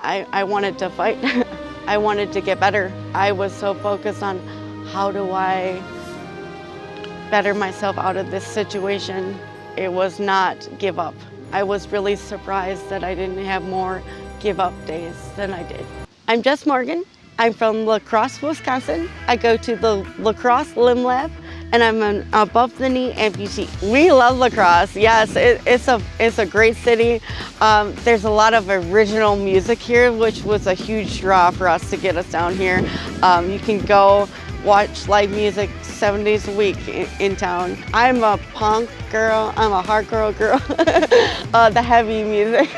I wanted to fight. I wanted to get better. I was so focused on how do I better myself out of this situation. It was not give up. I was really surprised that I didn't have more give up days than I did. I'm Jess Morgan. I'm from La Crosse, Wisconsin. I go to the La Crosse Limb Lab, and I'm an above the knee amputee. We love La Crosse. Yes, it's a great city. There's a lot of original music here, which was a huge draw for us to get us down here. You can go watch live music 7 days a week in town. I'm a punk girl, I'm a hardcore girl, the heavy music,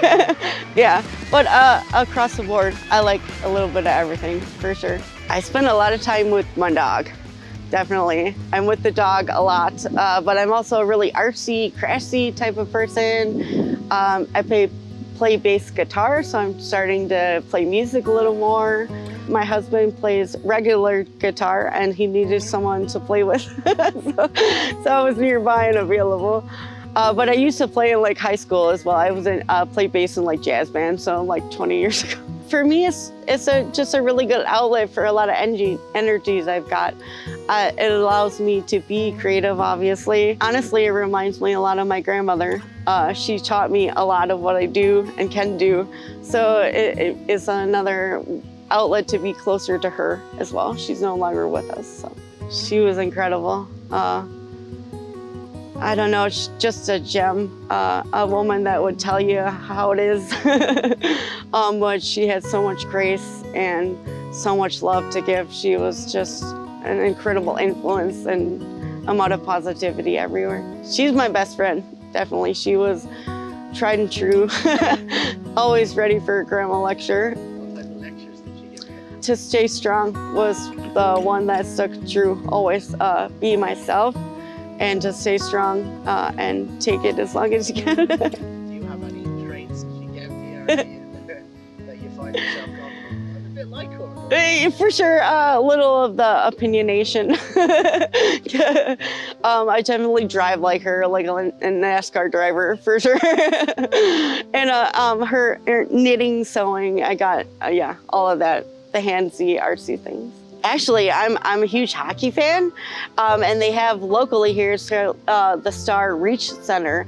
yeah. But across the board, I like a little bit of everything, for sure. I spend a lot of time with my dog, definitely. I'm with the dog a lot, but I'm also a really artsy, craftsy type of person. I play bass guitar, so I'm starting to play music a little more. My husband plays regular guitar and he needed someone to play with, so I was nearby and available. But I used to play in like high school as well. I was in play bass in like jazz band, so like 20 years ago. For me, it's just a really good outlet for a lot of energies I've got. It allows me to be creative, obviously. Honestly, it reminds me a lot of my grandmother. She taught me a lot of what I do and can do. So it's another outlet to be closer to her as well. She's no longer with us, so. She was incredible. I don't know, she's just a gem, a woman that would tell you how it is. But she had so much grace and so much love to give. She was just an incredible influence and amount of positivity everywhere. She's my best friend, definitely. She was tried and true, always ready for a grandma lecture. What type of lectures did she give you? To stay strong was the one that stuck true, always be myself and to stay strong and take it as long as you can. Do you have any traits she gave to you that you find yourself going, I'm a bit like her? For sure, a little of the opinionation. I definitely drive like her, like a NASCAR driver, for sure. And her knitting, sewing, I got, yeah, all of that, the handsy, artsy things. Actually, I'm a huge hockey fan, and they have locally here the Star Reach Center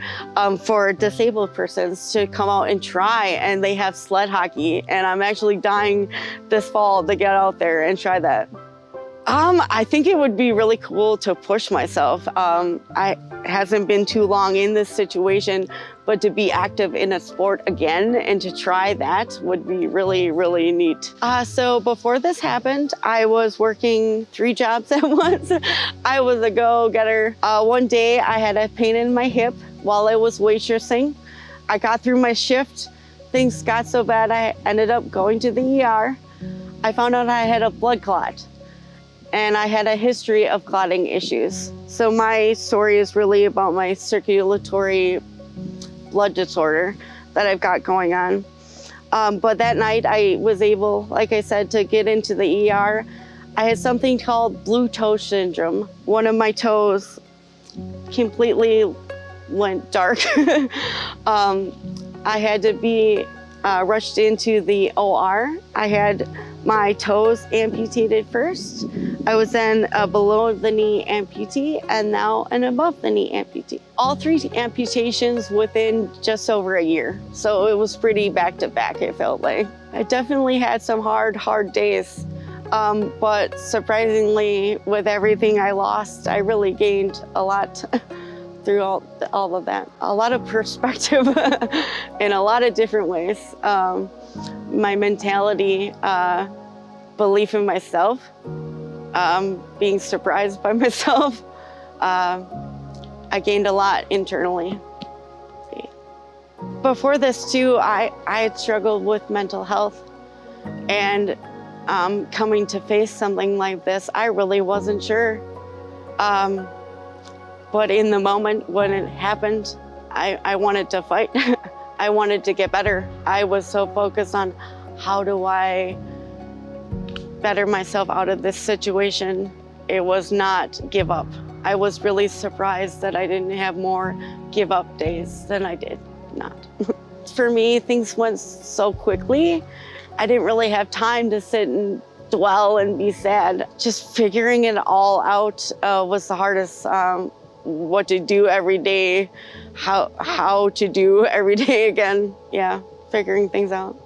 for disabled persons to come out and try, and they have sled hockey, and I'm actually dying this fall to get out there and try that. I think it would be really cool to push myself. It hasn't been too long in this situation, but to be active in a sport again and to try that would be really, really neat. So before this happened, I was working 3 jobs at once. I was a go-getter. One day I had a pain in my hip while I was waitressing. I got through my shift. Things got so bad I ended up going to the ER. I found out I had a blood clot, and I had a history of clotting issues. So my story is really about my circulatory blood disorder that I've got going on. But that night I was able, like I said, to get into the ER. I had something called blue toe syndrome. One of my toes completely went dark. I had to be rushed into the OR. I had my toes amputated first. I was then a below the knee amputee and now an above the knee amputee. All 3 amputations within just over a year. So it was pretty back to back, it felt like. I definitely had some hard days. But surprisingly, with everything I lost, I really gained a lot through all of that. A lot of perspective in a lot of different ways. My mentality, belief in myself, being surprised by myself. I gained a lot internally. Before this too, I had struggled with mental health, and coming to face something like this, I really wasn't sure. But in the moment when it happened, I wanted to fight. I wanted to get better. I was so focused on how do I better myself out of this situation. It was not give up. I was really surprised that I didn't have more give up days than I did not. For me, things went so quickly I didn't really have time to sit and dwell and be sad. Just figuring it all out was the hardest. What to do every day, how to do every day again. Yeah, figuring things out.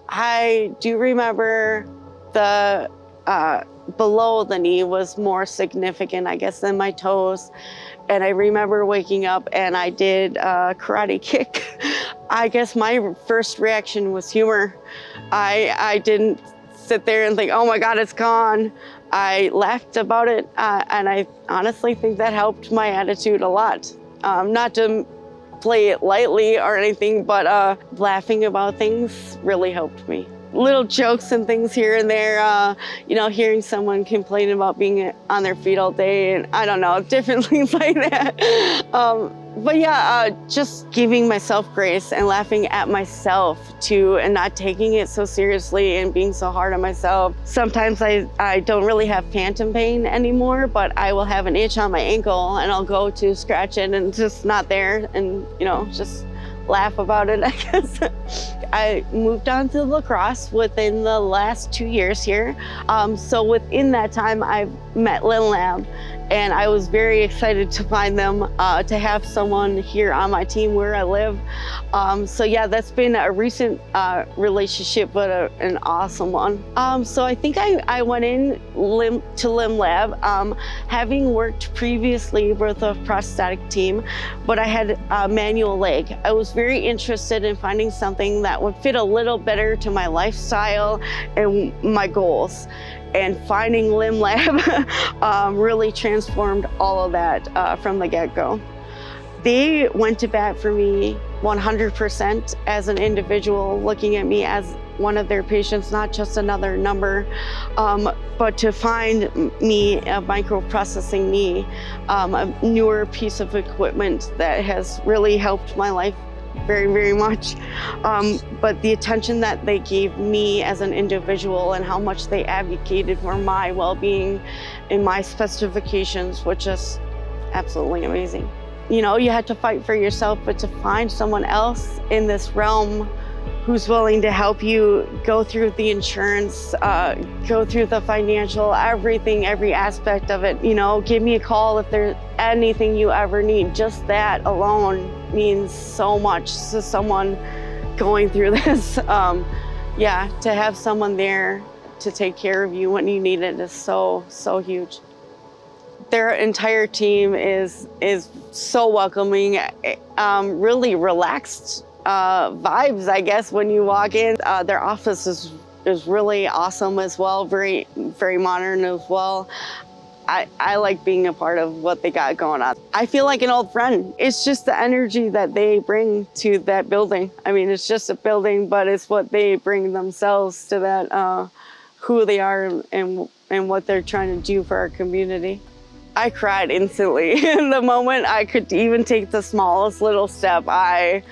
I do remember the below the knee was more significant, I guess, than my toes. And I remember waking up and I did a karate kick. I guess my first reaction was humor. I didn't sit there and think, oh my God, it's gone. I laughed about it, and I honestly think that helped my attitude a lot. Not to play it lightly or anything, but laughing about things really helped me. Little jokes and things here and there, you know, hearing someone complain about being on their feet all day, and I don't know, different things like that. But yeah, just giving myself grace and laughing at myself too, and not taking it so seriously and being so hard on myself. Sometimes I don't really have phantom pain anymore, but I will have an itch on my ankle and I'll go to scratch it and it's just not there, and you know, just laugh about it, I guess. I moved on to lacrosse within the last 2 years here. So within that time, I've met Limb Lab, and I was very excited to find them, to have someone here on my team where I live. So yeah, that's been a recent relationship, but an awesome one. So I think I went in to Limb Lab, having worked previously with a prosthetic team, but I had a manual leg. I was very interested in finding something that would fit a little better to my lifestyle and my goals. And finding Limb Lab really transformed all of that from the get-go. They went to bat for me 100% as an individual, looking at me as one of their patients, not just another number, but to find me a microprocessing knee, a newer piece of equipment that has really helped my life very, very much. But the attention that they gave me as an individual and how much they advocated for my well-being and my specifications was just absolutely amazing. You know, you had to fight for yourself, but to find someone else in this realm who's willing to help you go through the insurance, go through the financial, everything, every aspect of it. You know, give me a call if there's anything you ever need. Just that alone means so much to someone going through this. Yeah, to have someone there to take care of you when you need it is so, so huge. Their entire team is so welcoming, really relaxed vibes, I guess, when you walk in. Their office is really awesome as well, very, very modern as well. I like being a part of what they got going on. I feel like an old friend. It's just the energy that they bring to that building. I mean, it's just a building, but it's what they bring themselves to that, who they are and what they're trying to do for our community. I cried instantly. The moment I could even take the smallest little step, I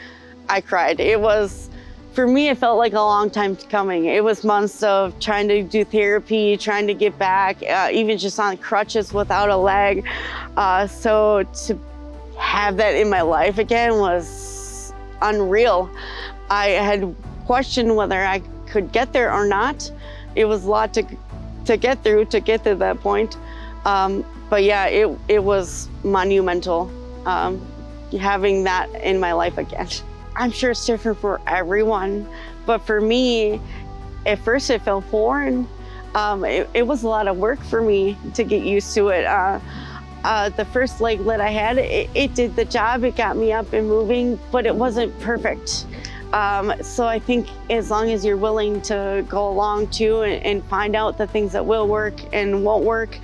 cried. It was, for me, it felt like a long time coming. It was months of trying to do therapy, trying to get back, even just on crutches without a leg. So to have that in my life again was unreal. I had questioned whether I could get there or not. It was a lot to get through to get to that point. But yeah, it was monumental, having that in my life again. I'm sure it's different for everyone, but for me, at first it felt foreign. It was a lot of work for me to get used to it. The first leg that I had, it did the job, it got me up and moving, but it wasn't perfect. So I think as long as you're willing to go along too and find out the things that will work and won't work,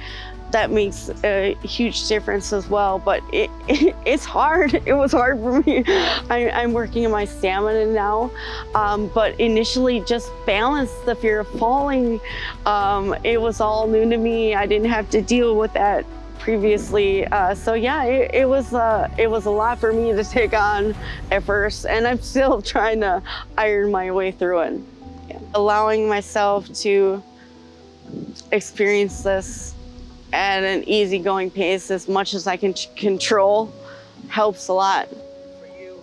that makes a huge difference as well. But it's hard. It was hard for me. I'm working on my stamina now, but initially just balance, the fear of falling. It was all new to me. I didn't have to deal with that previously. So yeah, it was a lot for me to take on at first, and I'm still trying to iron my way through it. Yeah. Allowing myself to experience this at an easygoing pace as much as I can control helps a lot. For you,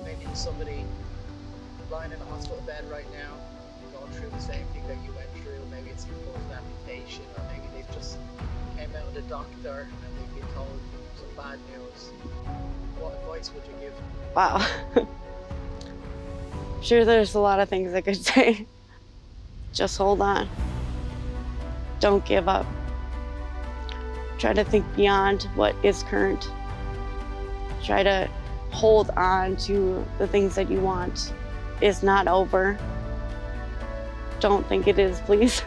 maybe somebody lying in a hospital bed right now, you've doctor and they've been told some bad news, what advice would you give? Wow. Sure, there's a lot of things I could say. Just hold on. Don't give up. Try to think beyond what is current. Try to hold on to the things that you want. It's not over. Don't think it is, please.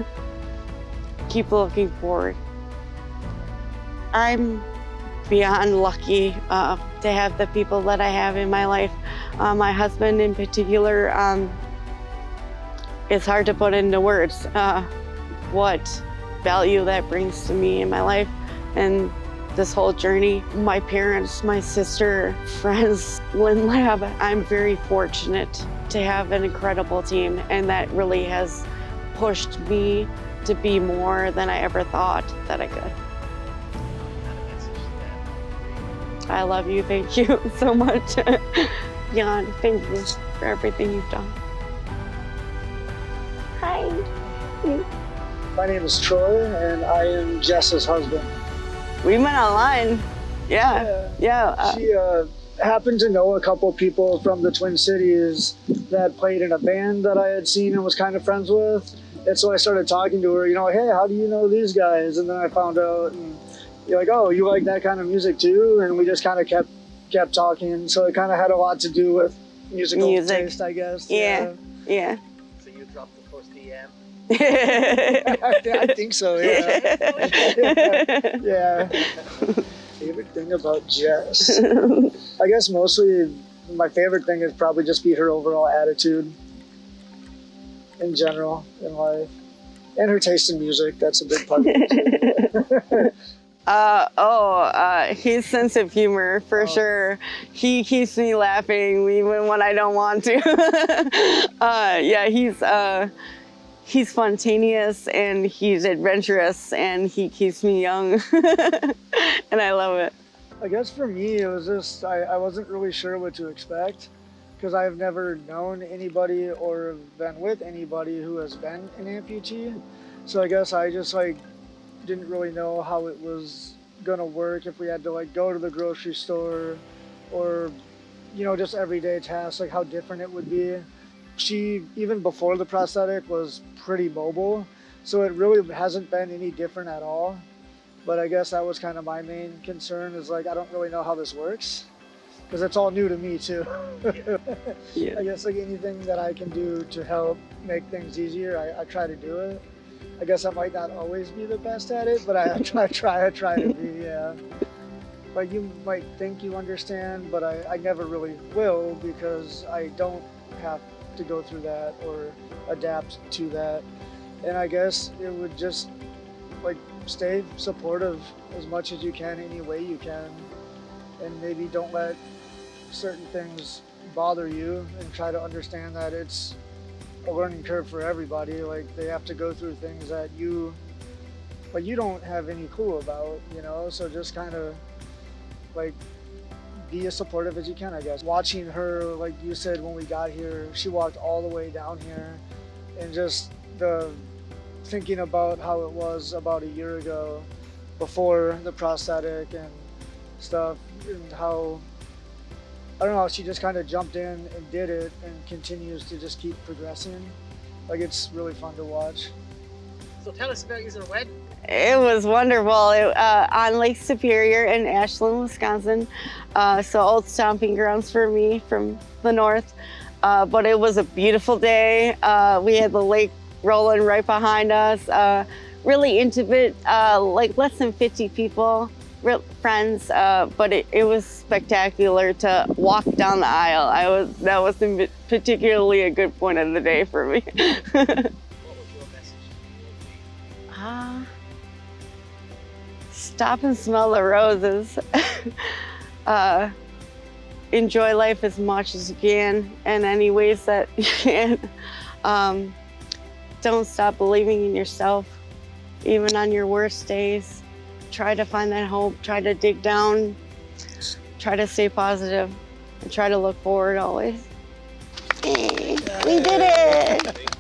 Keep looking forward. I'm beyond lucky to have the people that I have in my life. My husband in particular, it's hard to put into words what value that brings to me in my life and this whole journey. My parents, my sister, friends, Lynn Lab, I'm very fortunate to have an incredible team, and that really has pushed me to be more than I ever thought that I could. I love you. Thank you so much. Jan, thank you for everything you've done. Hi. My name is Troy, and I am Jess's husband. We met online. Yeah. She happened to know a couple people from the Twin Cities that played in a band that I had seen and was kind of friends with. And so I started talking to her, hey, how do you know these guys? And then I found out, and you're like, oh, you like that kind of music too? And we just kind of kept talking. So it kind of had a lot to do with musical taste, I guess. Yeah. So you dropped the first DM? I think so, yeah. Yeah. Favorite thing about Jess? I guess mostly my favorite thing is probably just be her overall attitude in general in life. And her taste in music, that's a big part of it. His sense of humor, for sure. He keeps me laughing even when I don't want to. He's spontaneous and he's adventurous and he keeps me young. And I love it. I guess for me, it was just, I wasn't really sure what to expect because I've never known anybody or been with anybody who has been an amputee. So I guess I just didn't really know how it was gonna work, if we had to go to the grocery store or, just everyday tasks, how different it would be. She, even before the prosthetic, was pretty mobile. So it really hasn't been any different at all. But I guess that was kind of my main concern is I don't really know how this works because it's all new to me too. Yeah. I guess anything that I can do to help make things easier, I try to do it. I guess I might not always be the best at it, but I try to be, yeah. You might think you understand, but I never really will because I don't have to go through that or adapt to that. And I guess it would just stay supportive as much as you can, any way you can, and maybe don't let certain things bother you and try to understand that it's a learning curve for everybody. They have to go through things that you don't have any clue about, so just kind of be as supportive as you can, I guess. Watching her, like you said, when we got here, she walked all the way down here, and just the thinking about how it was about a year ago before the prosthetic and stuff, and how, I don't know, she just kind of jumped in and did it and continues to just keep progressing. It's really fun to watch. So tell us about your wedding. It was wonderful. On Lake Superior in Ashland, Wisconsin. So old stomping grounds for me from the north. But it was a beautiful day. We had the lake rolling right behind us. Really intimate, less than 50 people, friends. But it was spectacular to walk down the aisle. That was particularly a good point of the day for me. What was your message? Stop and smell the roses. Enjoy life as much as you can in any ways that you can. Don't stop believing in yourself, even on your worst days. Try to find that hope, try to dig down, try to stay positive, and try to look forward always. Hey, we did it!